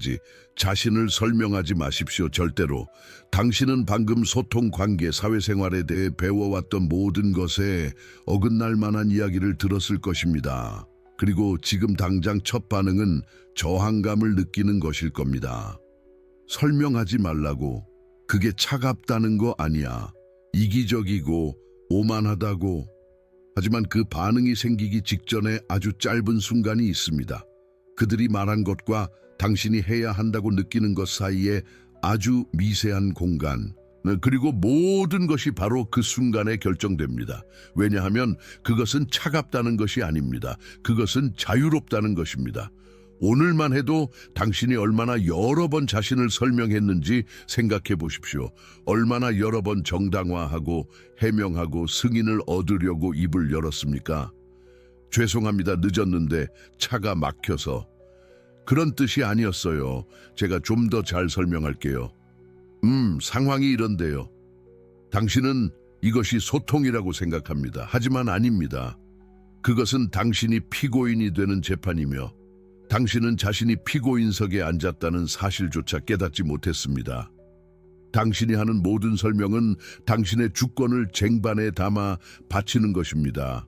때까지 자신을 설명하지 마십시오. 절대로. 당신은 방금 소통, 관계, 사회생활에 대해 배워왔던 모든 것에 어긋날 만한 이야기를 들었을 것입니다. 그리고 지금 당장 첫 반응은 저항감을 느끼는 것일 겁니다. 설명하지 말라고. 그게 차갑다는 거 아니야. 이기적이고 오만하다고. 하지만 그 반응이 생기기 직전에 아주 짧은 순간이 있습니다. 그들이 말한 것과 당신이 해야 한다고 느끼는 것 사이에 아주 미세한 공간. 그리고 모든 것이 바로 그 순간에 결정됩니다. 왜냐하면 그것은 차갑다는 것이 아닙니다. 그것은 자유롭다는 것입니다. 오늘만 해도 당신이 얼마나 여러 번 자신을 설명했는지 생각해 보십시오. 얼마나 여러 번 정당화하고 해명하고 승인을 얻으려고 입을 열었습니까? 죄송합니다. 늦었는데 차가 막혀서. 그런 뜻이 아니었어요. 제가 좀 더 잘 설명할게요. 상황이 이런데요. 당신은 이것이 소통이라고 생각합니다. 하지만 아닙니다. 그것은 당신이 피고인이 되는 재판이며 당신은 자신이 피고인석에 앉았다는 사실조차 깨닫지 못했습니다. 당신이 하는 모든 설명은 당신의 주권을 쟁반에 담아 바치는 것입니다.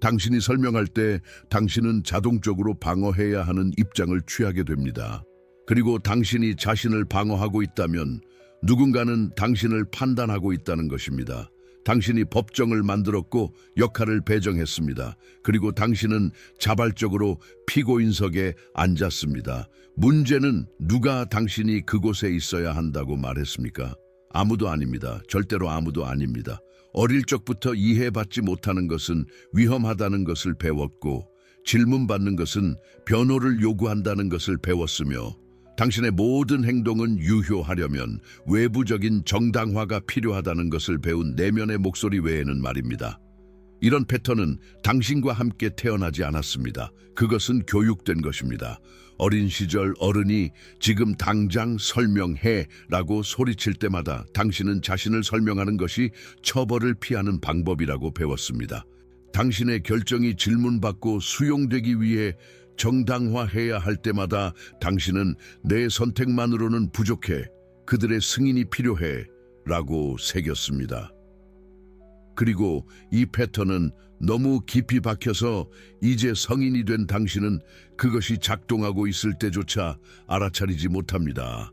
당신이 설명할 때 당신은 자동적으로 방어해야 하는 입장을 취하게 됩니다. 그리고 당신이 자신을 방어하고 있다면 누군가는 당신을 판단하고 있다는 것입니다. 당신이 법정을 만들었고 역할을 배정했습니다. 그리고 당신은 자발적으로 피고인석에 앉았습니다. 문제는 누가 당신이 그곳에 있어야 한다고 말했습니까? 아무도 아닙니다. 절대로 아무도 아닙니다. 어릴 적부터 이해받지 못하는 것은 위험하다는 것을 배웠고 질문받는 것은 변호를 요구한다는 것을 배웠으며 당신의 모든 행동은 유효하려면 외부적인 정당화가 필요하다는 것을 배운 내면의 목소리 외에는 말입니다. 이런 패턴은 당신과 함께 태어나지 않았습니다. 그것은 교육된 것입니다. 어린 시절 어른이 지금 당장 설명해 라고 소리칠 때마다 당신은 자신을 설명하는 것이 처벌을 피하는 방법이라고 배웠습니다. 당신의 결정이 질문받고 수용되기 위해 정당화해야 할 때마다 당신은 내 선택만으로는 부족해, 그들의 승인이 필요해 라고 새겼습니다. 그리고 이 패턴은 너무 깊이 박혀서 이제 성인이 된 당신은 그것이 작동하고 있을 때조차 알아차리지 못합니다.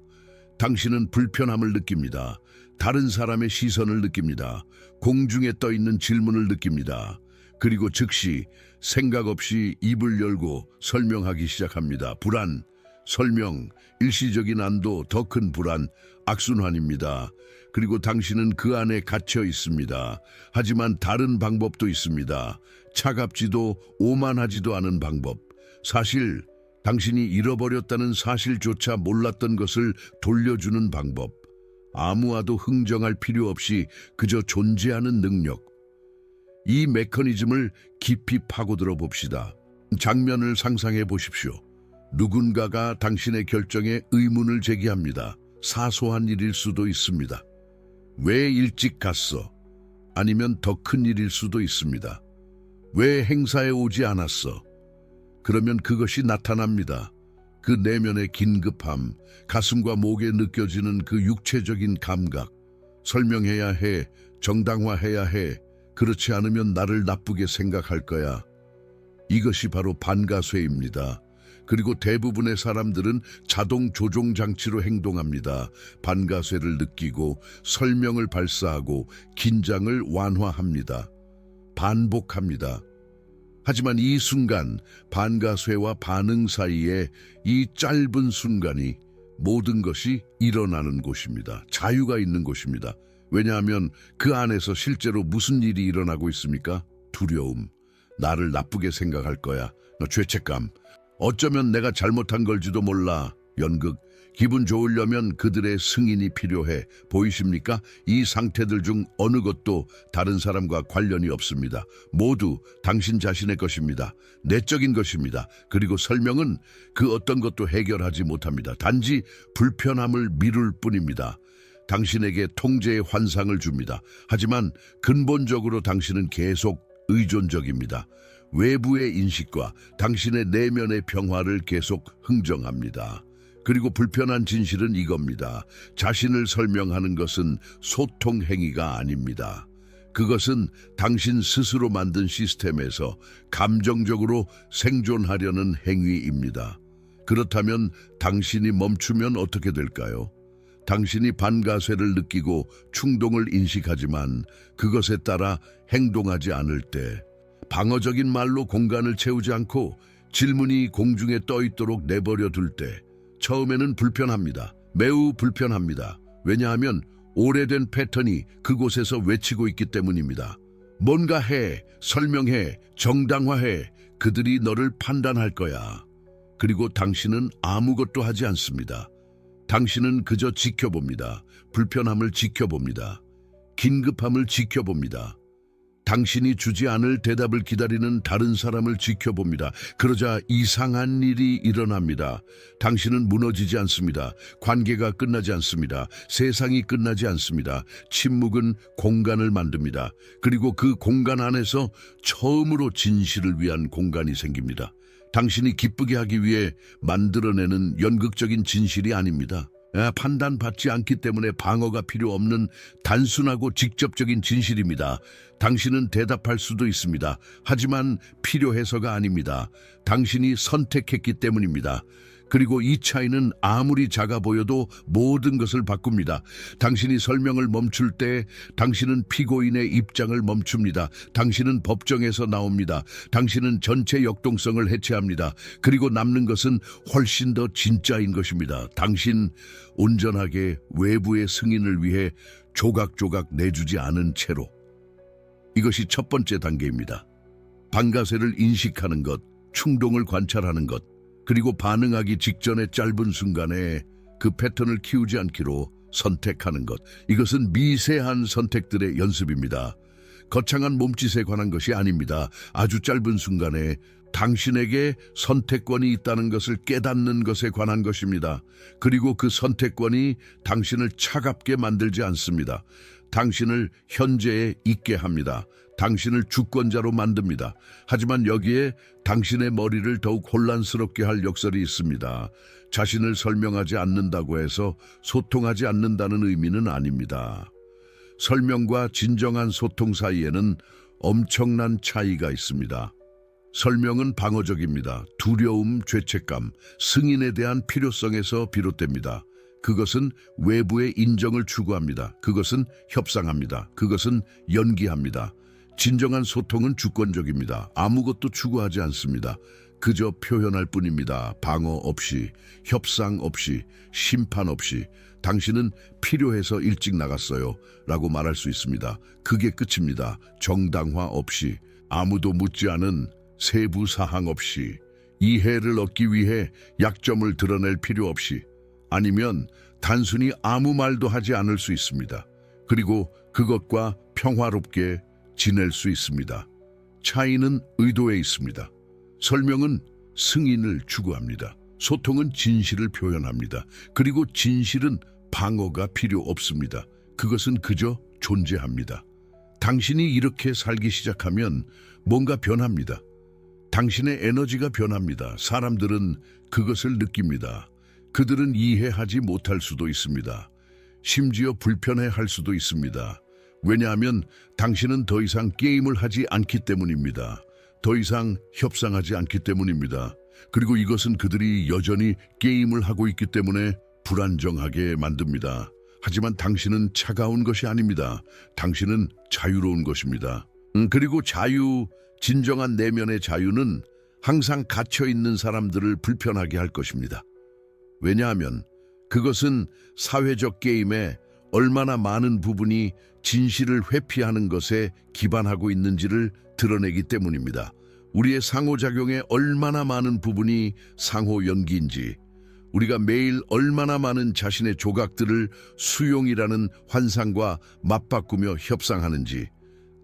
당신은 불편함을 느낍니다. 다른 사람의 시선을 느낍니다. 공중에 떠 있는 질문을 느낍니다. 그리고 즉시 생각 없이 입을 열고 설명하기 시작합니다. 불안, 설명, 일시적인 안도, 더 큰 불안, 악순환입니다. 그리고 당신은 그 안에 갇혀 있습니다. 하지만 다른 방법도 있습니다. 차갑지도 오만하지도 않은 방법. 사실 당신이 잃어버렸다는 사실조차 몰랐던 것을 돌려주는 방법. 아무와도 흥정할 필요 없이 그저 존재하는 능력. 이 메커니즘을 깊이 파고들어 봅시다. 장면을 상상해 보십시오. 누군가가 당신의 결정에 의문을 제기합니다. 사소한 일일 수도 있습니다. 왜 일찍 갔어? 아니면 더 큰 일일 수도 있습니다. 왜 행사에 오지 않았어? 그러면 그것이 나타납니다. 그 내면의 긴급함, 가슴과 목에 느껴지는 그 육체적인 감각. 설명해야 해, 정당화해야 해. 그렇지 않으면 나를 나쁘게 생각할 거야. 이것이 바로 반가쇠입니다. 그리고 대부분의 사람들은 자동 조종 장치로 행동합니다. 반가쇠를 느끼고 설명을 발사하고 긴장을 완화합니다. 반복합니다. 하지만 이 순간, 반가쇠와 반응 사이에 이 짧은 순간이 모든 것이 일어나는 곳입니다. 자유가 있는 곳입니다. 왜냐하면 그 안에서 실제로 무슨 일이 일어나고 있습니까? 두려움, 나를 나쁘게 생각할 거야, 죄책감, 어쩌면 내가 잘못한 걸지도 몰라, 연극, 기분 좋으려면 그들의 승인이 필요해. 보이십니까? 이 상태들 중 어느 것도 다른 사람과 관련이 없습니다. 모두 당신 자신의 것입니다. 내적인 것입니다. 그리고 설명은 그 어떤 것도 해결하지 못합니다. 단지 불편함을 미룰 뿐입니다. 당신에게 통제의 환상을 줍니다. 하지만 근본적으로 당신은 계속 의존적입니다. 외부의 인식과 당신의 내면의 평화를 계속 흥정합니다. 그리고 불편한 진실은 이겁니다. 자신을 설명하는 것은 소통 행위가 아닙니다. 그것은 당신 스스로 만든 시스템에서 감정적으로 생존하려는 행위입니다. 그렇다면 당신이 멈추면 어떻게 될까요? 당신이 반가쇠를 느끼고 충동을 인식하지만 그것에 따라 행동하지 않을 때, 방어적인 말로 공간을 채우지 않고 질문이 공중에 떠 있도록 내버려 둘 때, 처음에는 불편합니다. 매우 불편합니다. 왜냐하면 오래된 패턴이 그곳에서 외치고 있기 때문입니다. 뭔가 해, 설명해, 정당화해, 그들이 너를 판단할 거야. 그리고 당신은 아무것도 하지 않습니다. 당신은 그저 지켜봅니다. 불편함을 지켜봅니다. 긴급함을 지켜봅니다. 당신이 주지 않을 대답을 기다리는 다른 사람을 지켜봅니다. 그러자 이상한 일이 일어납니다. 당신은 무너지지 않습니다. 관계가 끝나지 않습니다. 세상이 끝나지 않습니다. 침묵은 공간을 만듭니다. 그리고 그 공간 안에서 처음으로 진실을 위한 공간이 생깁니다. 당신이 기쁘게 하기 위해 만들어내는 연극적인 진실이 아닙니다. 판단받지 않기 때문에 방어가 필요 없는 단순하고 직접적인 진실입니다. 당신은 대답할 수도 있습니다. 하지만 필요해서가 아닙니다. 당신이 선택했기 때문입니다. 그리고 이 차이는 아무리 작아 보여도 모든 것을 바꿉니다. 당신이 설명을 멈출 때 당신은 피고인의 입장을 멈춥니다. 당신은 법정에서 나옵니다. 당신은 전체 역동성을 해체합니다. 그리고 남는 것은 훨씬 더 진짜인 것입니다. 당신 온전하게 외부의 승인을 위해 조각조각 내주지 않은 채로. 이것이 첫 번째 단계입니다. 반가쇠를 인식하는 것, 충동을 관찰하는 것, 그리고 반응하기 직전의 짧은 순간에 그 패턴을 키우지 않기로 선택하는 것. 이것은 미세한 선택들의 연습입니다. 거창한 몸짓에 관한 것이 아닙니다. 아주 짧은 순간에 당신에게 선택권이 있다는 것을 깨닫는 것에 관한 것입니다. 그리고 그 선택권이 당신을 차갑게 만들지 않습니다. 당신을 현재에 있게 합니다. 당신을 주권자로 만듭니다. 하지만 여기에 당신의 머리를 더욱 혼란스럽게 할 역설이 있습니다. 자신을 설명하지 않는다고 해서 소통하지 않는다는 의미는 아닙니다. 설명과 진정한 소통 사이에는 엄청난 차이가 있습니다. 설명은 방어적입니다. 두려움, 죄책감, 승인에 대한 필요성에서 비롯됩니다. 그것은 외부의 인정을 추구합니다. 그것은 협상합니다. 그것은 연기합니다. 진정한 소통은 주권적입니다. 아무것도 추구하지 않습니다. 그저 표현할 뿐입니다. 방어 없이, 협상 없이, 심판 없이. 당신은 필요해서 일찍 나갔어요 라고 말할 수 있습니다. 그게 끝입니다. 정당화 없이, 아무도 묻지 않은 세부 사항 없이, 이해를 얻기 위해 약점을 드러낼 필요 없이, 아니면 단순히 아무 말도 하지 않을 수 있습니다. 그리고 그것과 평화롭게 지낼 수 있습니다. 차이는 의도에 있습니다. 설명은 승인을 추구합니다. 소통은 진실을 표현합니다. 그리고 진실은 방어가 필요 없습니다. 그것은 그저 존재합니다. 당신이 이렇게 살기 시작하면 뭔가 변합니다. 당신의 에너지가 변합니다. 사람들은 그것을 느낍니다. 그들은 이해하지 못할 수도 있습니다. 심지어 불편해할 수도 있습니다. 왜냐하면 당신은 더 이상 게임을 하지 않기 때문입니다. 더 이상 협상하지 않기 때문입니다. 그리고 이것은 그들이 여전히 게임을 하고 있기 때문에 불안정하게 만듭니다. 하지만 당신은 차가운 것이 아닙니다. 당신은 자유로운 것입니다. 그리고 자유, 진정한 내면의 자유는 항상 갇혀있는 사람들을 불편하게 할 것입니다. 왜냐하면 그것은 사회적 게임에 얼마나 많은 부분이 진실을 회피하는 것에 기반하고 있는지를 드러내기 때문입니다. 우리의 상호작용에 얼마나 많은 부분이 상호 연기인지, 우리가 매일 얼마나 많은 자신의 조각들을 수용이라는 환상과 맞바꾸며 협상하는지,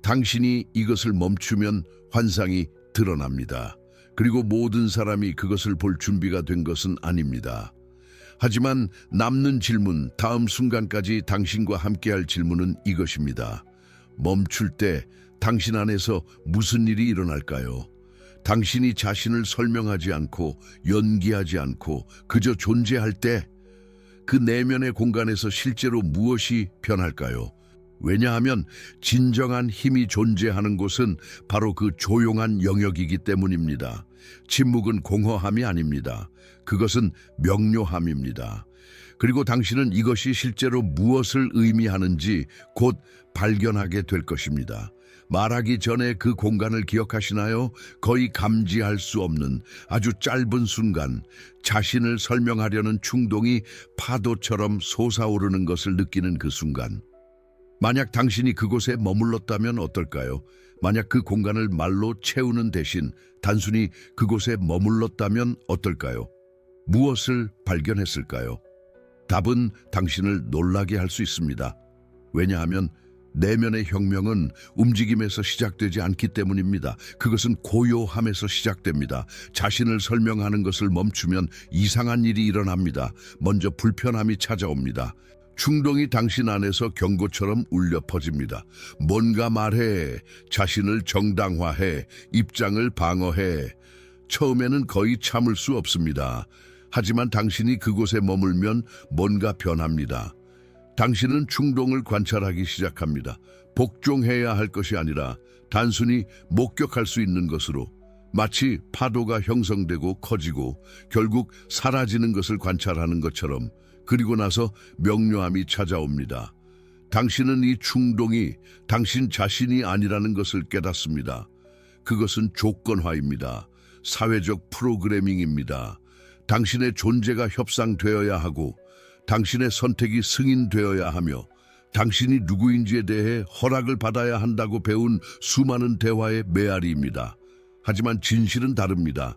당신이 이것을 멈추면 환상이 드러납니다. 그리고 모든 사람이 그것을 볼 준비가 된 것은 아닙니다. 하지만 남는 질문, 다음 순간까지 당신과 함께할 질문은 이것입니다. 멈출 때 당신 안에서 무슨 일이 일어날까요? 당신이 자신을 설명하지 않고 연기하지 않고 그저 존재할 때 그 내면의 공간에서 실제로 무엇이 변할까요? 왜냐하면 진정한 힘이 존재하는 곳은 바로 그 조용한 영역이기 때문입니다. 침묵은 공허함이 아닙니다. 그것은 명료함입니다. 그리고 당신은 이것이 실제로 무엇을 의미하는지 곧 발견하게 될 것입니다. 말하기 전에 그 공간을 기억하시나요? 거의 감지할 수 없는 아주 짧은 순간 자신을 설명하려는 충동이 파도처럼 솟아오르는 것을 느끼는 그 순간. 만약 당신이 그곳에 머물렀다면 어떨까요? 만약 그 공간을 말로 채우는 대신 단순히 그곳에 머물렀다면 어떨까요? 무엇을 발견했을까요? 답은 당신을 놀라게 할 수 있습니다. 왜냐하면 내면의 혁명은 움직임에서 시작되지 않기 때문입니다. 그것은 고요함에서 시작됩니다. 자신을 설명하는 것을 멈추면 이상한 일이 일어납니다. 먼저 불편함이 찾아옵니다. 충동이 당신 안에서 경고처럼 울려 퍼집니다. 뭔가 말해, 자신을 정당화해, 입장을 방어해. 처음에는 거의 참을 수 없습니다. 하지만 당신이 그곳에 머물면 뭔가 변합니다. 당신은 충동을 관찰하기 시작합니다. 복종해야 할 것이 아니라 단순히 목격할 수 있는 것으로, 마치 파도가 형성되고 커지고 결국 사라지는 것을 관찰하는 것처럼. 그리고 나서 명료함이 찾아옵니다. 당신은 이 충동이 당신 자신이 아니라는 것을 깨닫습니다. 그것은 조건화입니다. 사회적 프로그래밍입니다. 당신의 존재가 협상되어야 하고 당신의 선택이 승인되어야 하며 당신이 누구인지에 대해 허락을 받아야 한다고 배운 수많은 대화의 메아리입니다. 하지만 진실은 다릅니다.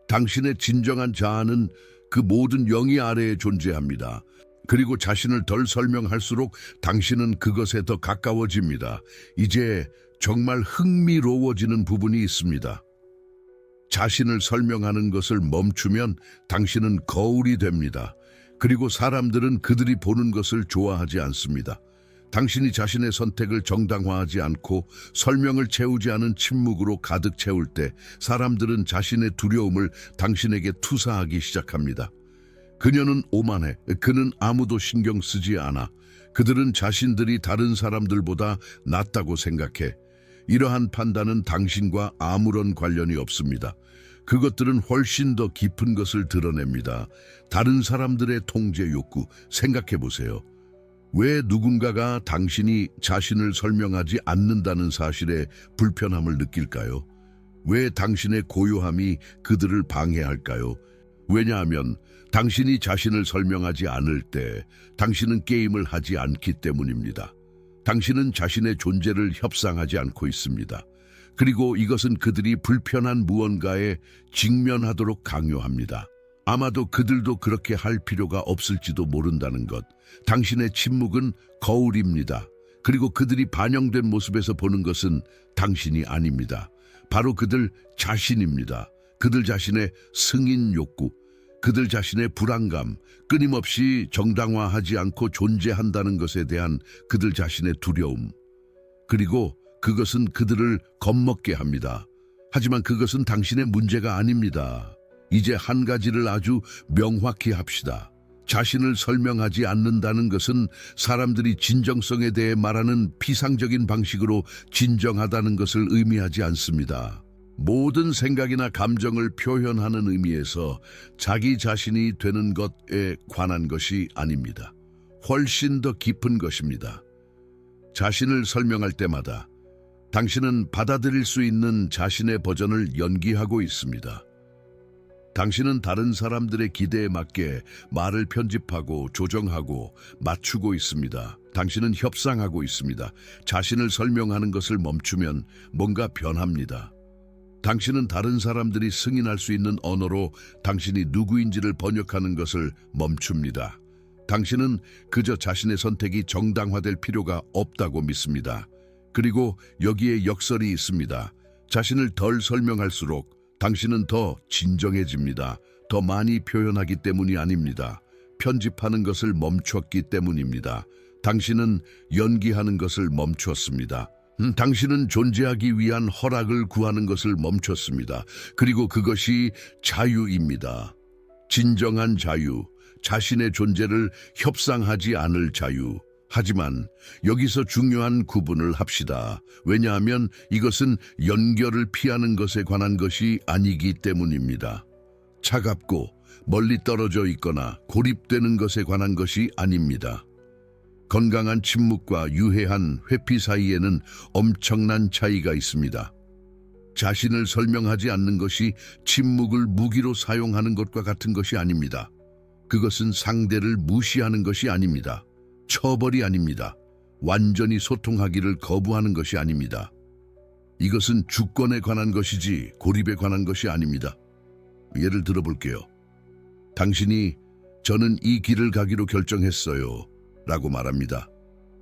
당신의 진정한 자아는 그 모든 영이 아래에 존재합니다. 그리고 자신을 덜 설명할수록 당신은 그것에 더 가까워집니다. 이제 정말 흥미로워지는 부분이 있습니다. 자신을 설명하는 것을 멈추면 당신은 거울이 됩니다. 그리고 사람들은 그들이 보는 것을 좋아하지 않습니다. 당신이 자신의 선택을 정당화하지 않고 설명을 채우지 않은 침묵으로 가득 채울 때 사람들은 자신의 두려움을 당신에게 투사하기 시작합니다. 그녀는 오만해. 그는 아무도 신경 쓰지 않아. 그들은 자신들이 다른 사람들보다 낫다고 생각해. 이러한 판단은 당신과 아무런 관련이 없습니다. 그것들은 훨씬 더 깊은 것을 드러냅니다. 다른 사람들의 통제 욕구, 생각해 보세요. 왜 누군가가 당신이 자신을 설명하지 않는다는 사실에 불편함을 느낄까요? 왜 당신의 고요함이 그들을 방해할까요? 왜냐하면 당신이 자신을 설명하지 않을 때 당신은 게임을 하지 않기 때문입니다. 당신은 자신의 존재를 협상하지 않고 있습니다. 그리고 이것은 그들이 불편한 무언가에 직면하도록 강요합니다. 아마도 그들도 그렇게 할 필요가 없을지도 모른다는 것. 당신의 침묵은 거울입니다. 그리고 그들이 반영된 모습에서 보는 것은 당신이 아닙니다. 바로 그들 자신입니다. 그들 자신의 승인 욕구, 그들 자신의 불안감, 끊임없이 정당화하지 않고 존재한다는 것에 대한 그들 자신의 두려움. 그리고 그것은 그들을 겁먹게 합니다. 하지만 그것은 당신의 문제가 아닙니다. 이제 한 가지를 아주 명확히 합시다. 자신을 설명하지 않는다는 것은 사람들이 진정성에 대해 말하는 피상적인 방식으로 진정하다는 것을 의미하지 않습니다. 모든 생각이나 감정을 표현하는 의미에서 자기 자신이 되는 것에 관한 것이 아닙니다. 훨씬 더 깊은 것입니다. 자신을 설명할 때마다 당신은 받아들일 수 있는 자신의 버전을 연기하고 있습니다. 당신은 다른 사람들의 기대에 맞게 말을 편집하고 조정하고 맞추고 있습니다. 당신은 협상하고 있습니다. 자신을 설명하는 것을 멈추면 뭔가 변합니다. 당신은 다른 사람들이 승인할 수 있는 언어로 당신이 누구인지를 번역하는 것을 멈춥니다. 당신은 그저 자신의 선택이 정당화될 필요가 없다고 믿습니다. 그리고 여기에 역설이 있습니다. 자신을 덜 설명할수록 당신은 더 진정해집니다. 더 많이 표현하기 때문이 아닙니다. 편집하는 것을 멈췄기 때문입니다. 당신은 연기하는 것을 멈추었습니다. 당신은 존재하기 위한 허락을 구하는 것을 멈췄습니다. 그리고 그것이 자유입니다. 진정한 자유, 자신의 존재를 협상하지 않을 자유. 하지만 여기서 중요한 구분을 합시다. 왜냐하면 이것은 연결을 피하는 것에 관한 것이 아니기 때문입니다. 차갑고 멀리 떨어져 있거나 고립되는 것에 관한 것이 아닙니다. 건강한 침묵과 유해한 회피 사이에는 엄청난 차이가 있습니다. 자신을 설명하지 않는 것이 침묵을 무기로 사용하는 것과 같은 것이 아닙니다. 그것은 상대를 무시하는 것이 아닙니다. 처벌이 아닙니다. 완전히 소통하기를 거부하는 것이 아닙니다. 이것은 주권에 관한 것이지 고립에 관한 것이 아닙니다. 예를 들어볼게요. 당신이 저는 이 길을 가기로 결정했어요 라고 말합니다.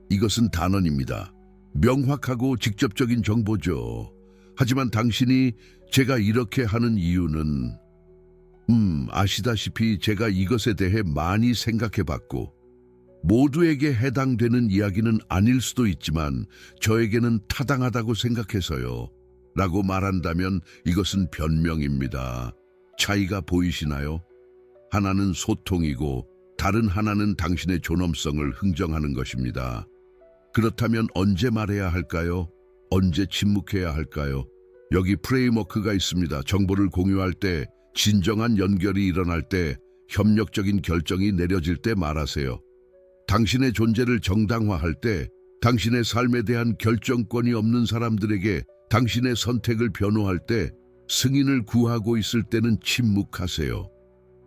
이것은 단언입니다. 명확하고 직접적인 정보죠. 하지만 당신이 제가 이렇게 하는 이유는 아시다시피 제가 이것에 대해 많이 생각해봤고 모두에게 해당되는 이야기는 아닐 수도 있지만 저에게는 타당하다고 생각해서요 라고 말한다면 이것은 변명입니다. 차이가 보이시나요? 하나는 소통이고 다른 하나는 당신의 존엄성을 흥정하는 것입니다. 그렇다면 언제 말해야 할까요? 언제 침묵해야 할까요? 여기 프레임워크가 있습니다. 정보를 공유할 때, 진정한 연결이 일어날 때, 협력적인 결정이 내려질 때 말하세요. 당신의 존재를 정당화할 때, 당신의 삶에 대한 결정권이 없는 사람들에게 당신의 선택을 변호할 때, 승인을 구하고 있을 때는 침묵하세요.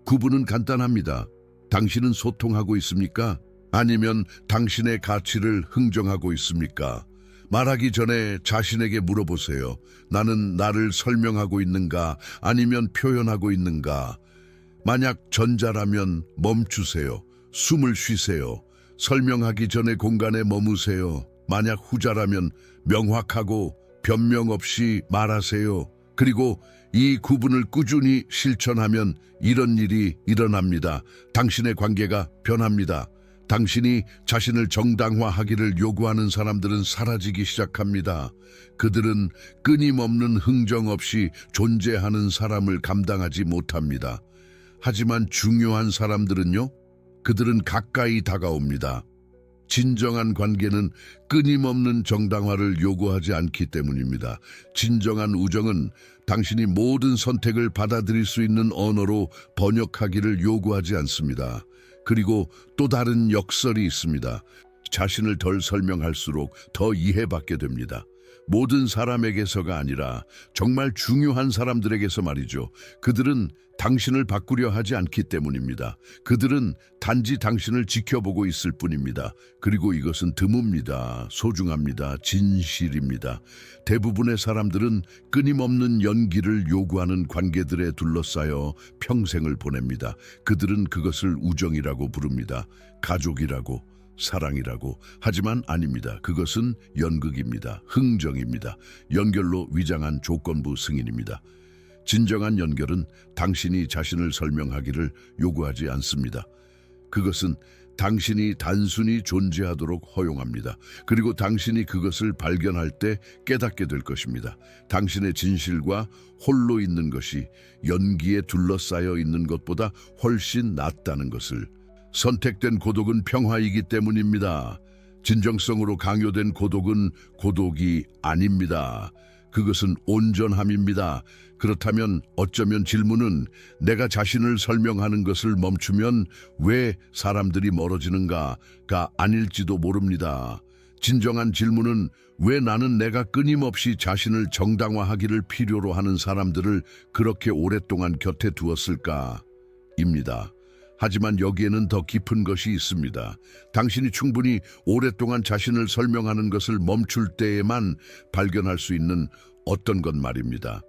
구분은 간단합니다. 당신은 소통하고 있습니까? 아니면 당신의 가치를 흥정하고 있습니까? 말하기 전에 자신에게 물어보세요. 나는 나를 설명하고 있는가? 아니면 표현하고 있는가? 만약 전자라면 멈추세요. 숨을 쉬세요. 설명하기 전에 공간에 머무세요. 만약 후자라면 명확하고 변명 없이 말하세요. 그리고 이 구분을 꾸준히 실천하면 이런 일이 일어납니다. 당신의 관계가 변합니다. 당신이 자신을 정당화하기를 요구하는 사람들은 사라지기 시작합니다. 그들은 끊임없는 흥정 없이 존재하는 사람을 감당하지 못합니다. 하지만 중요한 사람들은요? 그들은 가까이 다가옵니다. 진정한 관계는 끊임없는 정당화를 요구하지 않기 때문입니다. 진정한 우정은 당신이 모든 선택을 받아들일 수 있는 언어로 번역하기를 요구하지 않습니다. 그리고 또 다른 역설이 있습니다. 자신을 덜 설명할수록 더 이해받게 됩니다. 모든 사람에게서가 아니라 정말 중요한 사람들에게서 말이죠. 그들은 당신을 바꾸려 하지 않기 때문입니다. 그들은 단지 당신을 지켜보고 있을 뿐입니다. 그리고 이것은 드뭅니다. 소중합니다. 진실입니다. 대부분의 사람들은 끊임없는 연기를 요구하는 관계들에 둘러싸여 평생을 보냅니다. 그들은 그것을 우정이라고 부릅니다. 가족이라고, 사랑이라고. 하지만 아닙니다. 그것은 연극입니다. 흥정입니다. 연결로 위장한 조건부 승인입니다. 진정한 연결은 당신이 자신을 설명하기를 요구하지 않습니다. 그것은 당신이 단순히 존재하도록 허용합니다. 그리고 당신이 그것을 발견할 때 깨닫게 될 것입니다. 당신의 진실과 홀로 있는 것이 연기에 둘러싸여 있는 것보다 훨씬 낫다는 것을. 선택된 고독은 평화이기 때문입니다. 진정성으로 강요된 고독은 고독이 아닙니다. 그것은 온전함입니다. 그렇다면 어쩌면 질문은 내가 자신을 설명하는 것을 멈추면 왜 사람들이 멀어지는가가 아닐지도 모릅니다. 진정한 질문은 왜 나는 내가 끊임없이 자신을 정당화하기를 필요로 하는 사람들을 그렇게 오랫동안 곁에 두었을까입니다. 하지만 여기에는 더 깊은 것이 있습니다. 당신이 충분히 오랫동안 자신을 설명하는 것을 멈출 때에만 발견할 수 있는 어떤 것 말입니다.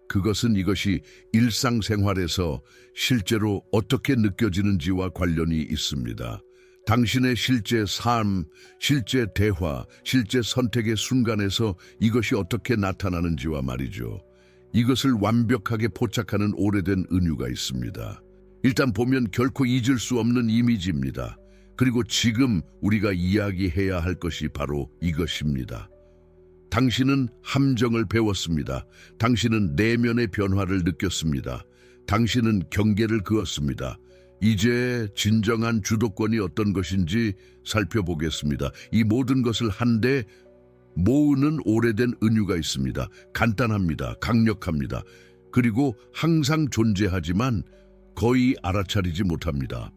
그것은 이것이 일상생활에서 실제로 어떻게 느껴지는지와 관련이 있습니다. 당신의 실제 삶, 실제 대화, 실제 선택의 순간에서 이것이 어떻게 나타나는지와 말이죠. 이것을 완벽하게 포착하는 오래된 은유가 있습니다. 일단 보면 결코 잊을 수 없는 이미지입니다. 그리고 지금 우리가 이야기해야 할 것이 바로 이것입니다. 당신은 함정을 배웠습니다. 당신은 내면의 변화를 느꼈습니다. 당신은 경계를 그었습니다. 이제 진정한 주도권이 어떤 것인지 살펴보겠습니다. 이 모든 것을 한데 모으는 오래된 은유가 있습니다. 간단합니다. 강력합니다. 그리고 항상 존재하지만 거의 알아차리지 못합니다.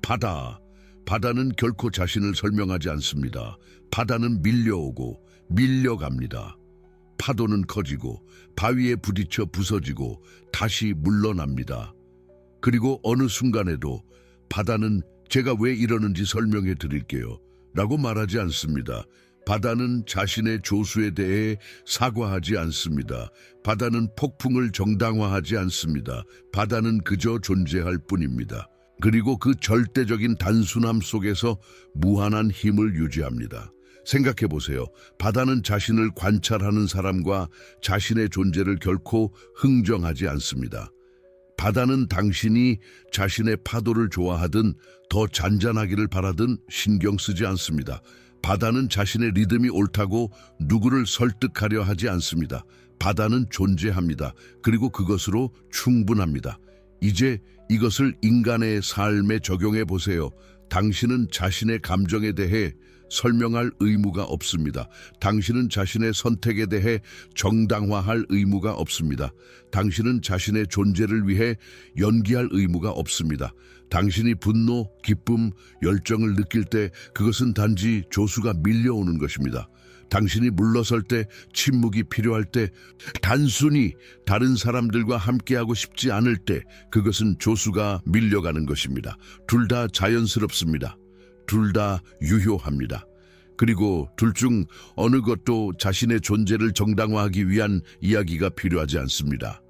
바다는 결코 자신을 설명하지 않습니다. 바다는 밀려오고 밀려갑니다. 파도는 커지고 바위에 부딪혀 부서지고 다시 물러납니다. 그리고 어느 순간에도 바다는 제가 왜 이러는지 설명해 드릴게요 라고 말하지 않습니다. 바다는 자신의 조수에 대해 사과하지 않습니다. 바다는 폭풍을 정당화하지 않습니다. 바다는 그저 존재할 뿐입니다. 그리고 그 절대적인 단순함 속에서 무한한 힘을 유지합니다. 생각해 보세요. 바다는 자신을 관찰하는 사람과 자신의 존재를 결코 흥정하지 않습니다. 바다는 당신이 자신의 파도를 좋아하든 더 잔잔하기를 바라든 신경 쓰지 않습니다. 바다는 자신의 리듬이 옳다고 누구를 설득하려 하지 않습니다. 바다는 존재합니다. 그리고 그것으로 충분합니다. 이제 이것을 인간의 삶에 적용해 보세요. 당신은 자신의 감정에 대해 설명할 의무가 없습니다. 당신은 자신의 선택에 대해 정당화할 의무가 없습니다. 당신은 자신의 존재를 위해 연기할 의무가 없습니다. 당신이 분노, 기쁨, 열정을 느낄 때 그것은 단지 조수가 밀려오는 것입니다. 당신이 물러설 때, 침묵이 필요할 때, 단순히 다른 사람들과 함께하고 싶지 않을 때 그것은 조수가 밀려가는 것입니다. 둘 다 자연스럽습니다. 둘 다 유효합니다. 그리고 둘 중 어느 것도 자신의 존재를 정당화하기 위한 이야기가 필요하지 않습니다.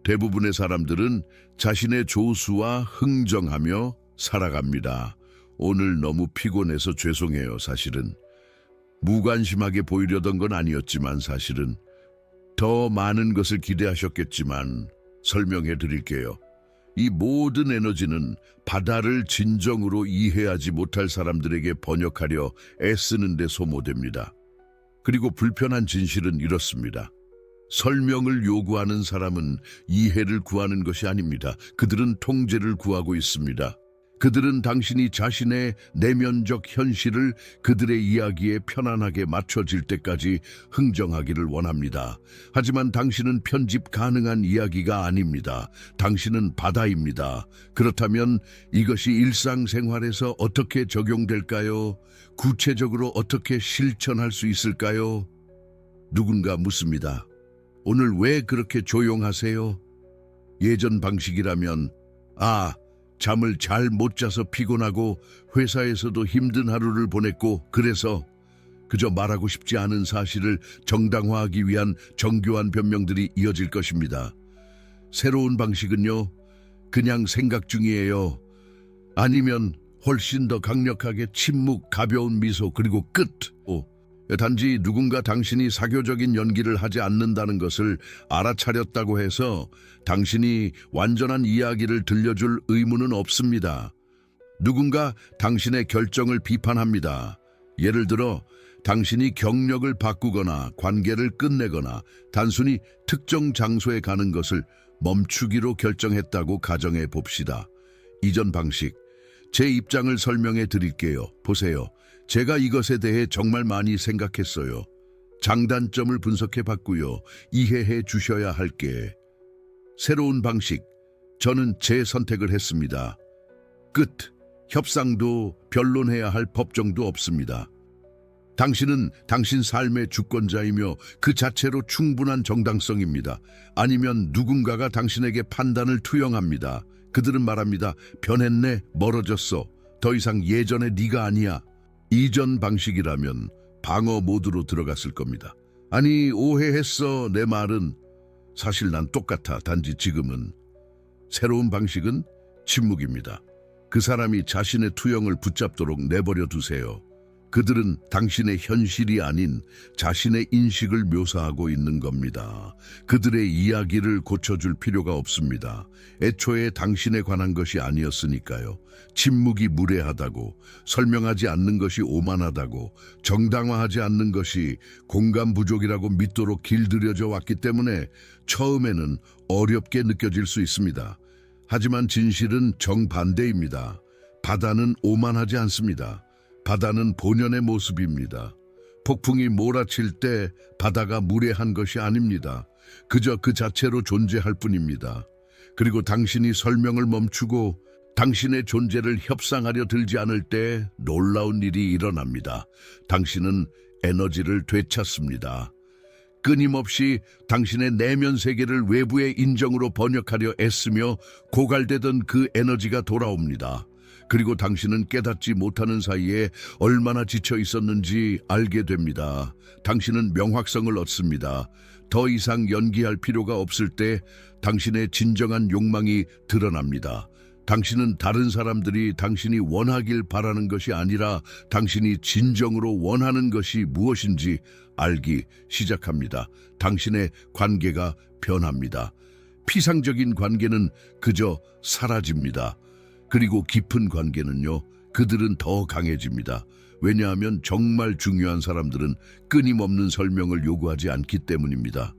대부분의 사람들은 자신의 조수와 흥정하며 살아갑니다. 오늘 너무 피곤해서 죄송해요, 사실은. 무관심하게 보이려던 건 아니었지만 사실은 더 많은 것을 기대하셨겠지만 설명해 드릴게요. 이 모든 에너지는 바다를 진정으로 이해하지 못할 사람들에게 번역하려 애쓰는 데 소모됩니다. 그리고 불편한 진실은 이렇습니다. 설명을 요구하는 사람은 이해를 구하는 것이 아닙니다. 그들은 통제를 구하고 있습니다. 그들은 당신이 자신의 내면적 현실을 그들의 이야기에 편안하게 맞춰질 때까지 흥정하기를 원합니다. 하지만 당신은 편집 가능한 이야기가 아닙니다. 당신은 바다입니다. 그렇다면 이것이 일상생활에서 어떻게 적용될까요? 구체적으로 어떻게 실천할 수 있을까요? 누군가 묻습니다. 오늘 왜 그렇게 조용하세요? 예전 방식이라면 잠을 잘 못 자서 피곤하고 회사에서도 힘든 하루를 보냈고 그래서 그저 말하고 싶지 않은 사실을 정당화하기 위한 정교한 변명들이 이어질 것입니다. 새로운 방식은요, 그냥 생각 중이에요. 아니면 훨씬 더 강력하게 침묵, 가벼운 미소, 그리고 끝. 단지 누군가 당신이 사교적인 연기를 하지 않는다는 것을 알아차렸다고 해서 당신이 완전한 이야기를 들려줄 의무는 없습니다. 누군가 당신의 결정을 비판합니다. 예를 들어 당신이 경력을 바꾸거나 관계를 끝내거나 단순히 특정 장소에 가는 것을 멈추기로 결정했다고 가정해 봅시다. 이전 방식, 제 입장을 설명해 드릴게요. 보세요. 제가 이것에 대해 정말 많이 생각했어요. 장단점을 분석해 봤고요. 이해해 주셔야 할게. 새로운 방식, 저는 제 선택을 했습니다. 끝. 협상도 변론해야 할 법정도 없습니다. 당신은 당신 삶의 주권자이며 그 자체로 충분한 정당성입니다. 아니면 누군가가 당신에게 판단을 투영합니다. 그들은 말합니다. 변했네, 멀어졌어. 더 이상 예전의 네가 아니야. 이전 방식이라면 방어 모드로 들어갔을 겁니다. 아니, 오해했어. 내 말은 사실 난 똑같아. 단지 지금은. 새로운 방식은 침묵입니다. 그 사람이 자신의 투영을 붙잡도록 내버려 두세요. 그들은 당신의 현실이 아닌 자신의 인식을 묘사하고 있는 겁니다. 그들의 이야기를 고쳐줄 필요가 없습니다. 애초에 당신에 관한 것이 아니었으니까요. 침묵이 무례하다고, 설명하지 않는 것이 오만하다고, 정당화하지 않는 것이 공감 부족이라고 믿도록 길들여져 왔기 때문에 처음에는 어렵게 느껴질 수 있습니다. 하지만 진실은 정반대입니다. 바다는 오만하지 않습니다. 바다는 본연의 모습입니다. 폭풍이 몰아칠 때 바다가 무례한 것이 아닙니다. 그저 그 자체로 존재할 뿐입니다. 그리고 당신이 설명을 멈추고 당신의 존재를 협상하려 들지 않을 때 놀라운 일이 일어납니다. 당신은 에너지를 되찾습니다. 끊임없이 당신의 내면 세계를 외부의 인정으로 번역하려 애쓰며 고갈되던 그 에너지가 돌아옵니다. 그리고 당신은 깨닫지 못하는 사이에 얼마나 지쳐 있었는지 알게 됩니다. 당신은 명확성을 얻습니다. 더 이상 연기할 필요가 없을 때 당신의 진정한 욕망이 드러납니다. 당신은 다른 사람들이 당신이 원하길 바라는 것이 아니라 당신이 진정으로 원하는 것이 무엇인지 알기 시작합니다. 당신의 관계가 변합니다. 피상적인 관계는 그저 사라집니다. 그리고 깊은 관계는요, 그들은 더 강해집니다. 왜냐하면 정말 중요한 사람들은 끊임없는 설명을 요구하지 않기 때문입니다.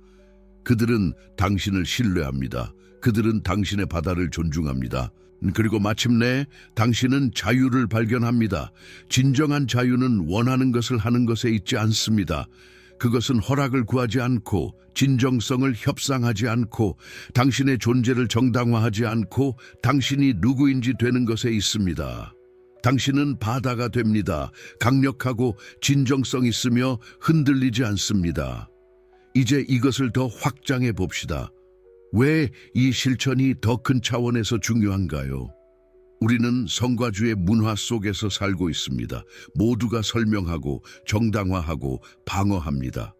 그들은 당신을 신뢰합니다. 그들은 당신의 바다를 존중합니다. 그리고 마침내 당신은 자유를 발견합니다. 진정한 자유는 원하는 것을 하는 것에 있지 않습니다. 그것은 허락을 구하지 않고 진정성을 협상하지 않고 당신의 존재를 정당화하지 않고 당신이 누구인지 되는 것에 있습니다. 당신은 바다가 됩니다. 강력하고 진정성 있으며 흔들리지 않습니다. 이제 이것을 더 확장해 봅시다. 왜 이 실천이 더 큰 차원에서 중요한가요? 우리는 성과주의 문화 속에서 살고 있습니다. 모두가 설명하고 정당화하고 방어합니다.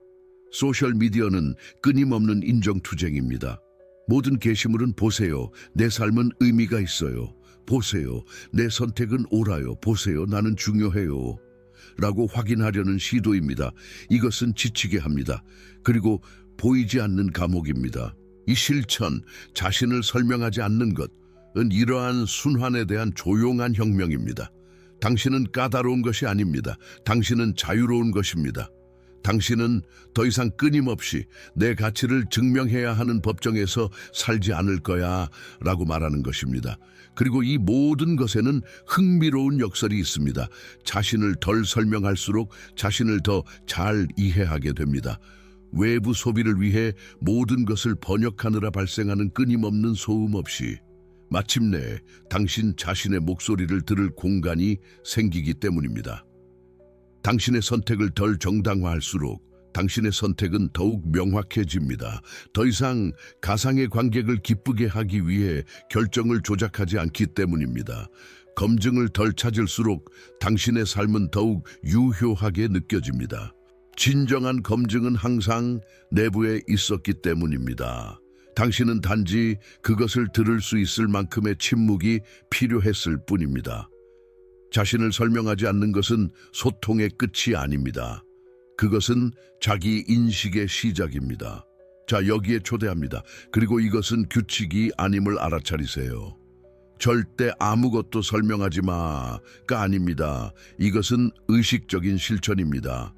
소셜미디어는 끊임없는 인정투쟁입니다. 모든 게시물은 보세요. 내 삶은 의미가 있어요. 보세요. 내 선택은 옳아요. 보세요. 나는 중요해요. 라고 확인하려는 시도입니다. 이것은 지치게 합니다. 그리고 보이지 않는 감옥입니다. 이 실천, 자신을 설명하지 않는 것은 이러한 순환에 대한 조용한 혁명입니다. 당신은 까다로운 것이 아닙니다. 당신은 자유로운 것입니다. 당신은 더 이상 끊임없이 내 가치를 증명해야 하는 법정에서 살지 않을 거야 라고 말하는 것입니다. 그리고 이 모든 것에는 흥미로운 역설이 있습니다. 자신을 덜 설명할수록 자신을 더 잘 이해하게 됩니다. 외부 소비를 위해 모든 것을 번역하느라 발생하는 끊임없는 소음 없이 마침내 당신 자신의 목소리를 들을 공간이 생기기 때문입니다. 당신의 선택을 덜 정당화할수록 당신의 선택은 더욱 명확해집니다. 더 이상 가상의 관객을 기쁘게 하기 위해 결정을 조작하지 않기 때문입니다. 검증을 덜 찾을수록 당신의 삶은 더욱 유효하게 느껴집니다. 진정한 검증은 항상 내부에 있었기 때문입니다. 당신은 단지 그것을 들을 수 있을 만큼의 침묵이 필요했을 뿐입니다. 자신을 설명하지 않는 것은 소통의 끝이 아닙니다. 그것은 자기 인식의 시작입니다. 자, 여기에 초대합니다. 그리고 이것은 규칙이 아님을 알아차리세요. 절대 아무것도 설명하지 마가 아닙니다. 이것은 의식적인 실천입니다.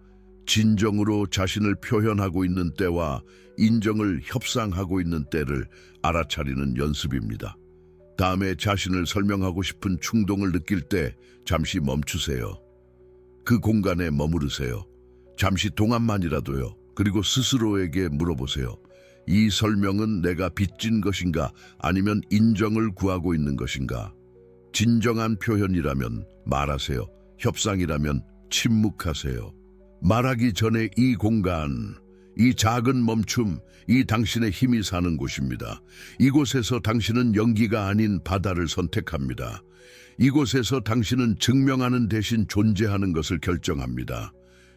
진정으로 자신을 표현하고 있는 때와 인정을 협상하고 있는 때를 알아차리는 연습입니다. 다음에 자신을 설명하고 싶은 충동을 느낄 때 잠시 멈추세요. 그 공간에 머무르세요. 잠시 동안만이라도요. 그리고 스스로에게 물어보세요. 이 설명은 내가 빚진 것인가 아니면 인정을 구하고 있는 것인가? 진정한 표현이라면 말하세요. 협상이라면 침묵하세요. 말하기 전에 이 공간, 이 작은 멈춤, 이 당신의 힘이 사는 곳입니다. 이곳에서 당신은 연기가 아닌 바다를 선택합니다. 이곳에서 당신은 증명하는 대신 존재하는 것을 결정합니다.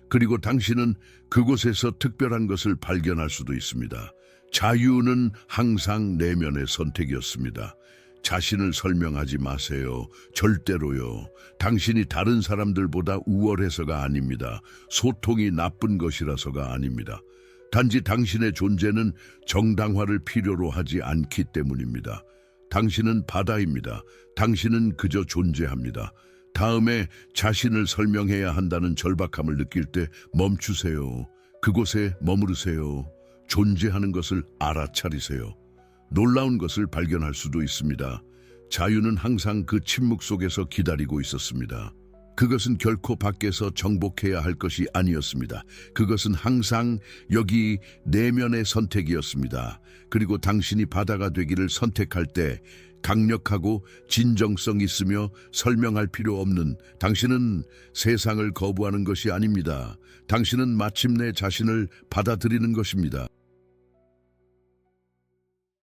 그리고 당신은 그곳에서 특별한 것을 발견할 수도 있습니다. 자유는 항상 내면의 선택이었습니다. 자신을 설명하지 마세요. 절대로요. 당신이 다른 사람들보다 우월해서가 아닙니다. 소통이 나쁜 것이라서가 아닙니다. 단지 당신의 존재는 정당화를 필요로 하지 않기 때문입니다. 당신은 바다입니다. 당신은 그저 존재합니다. 다음에 자신을 설명해야 한다는 절박함을 느낄 때 멈추세요. 그곳에 머무르세요. 존재하는 것을 알아차리세요. 놀라운 것을 발견할 수도 있습니다. 자유는 항상 그 침묵 속에서 기다리고 있었습니다. 그것은 결코 밖에서 정복해야 할 것이 아니었습니다. 그것은 항상 여기 내면의 선택이었습니다. 그리고 당신이 바다가 되기를 선택할 때 강력하고 진정성 있으며 설명할 필요 없는 당신은 세상을 거부하는 것이 아닙니다. 당신은 마침내 자신을 받아들이는 것입니다.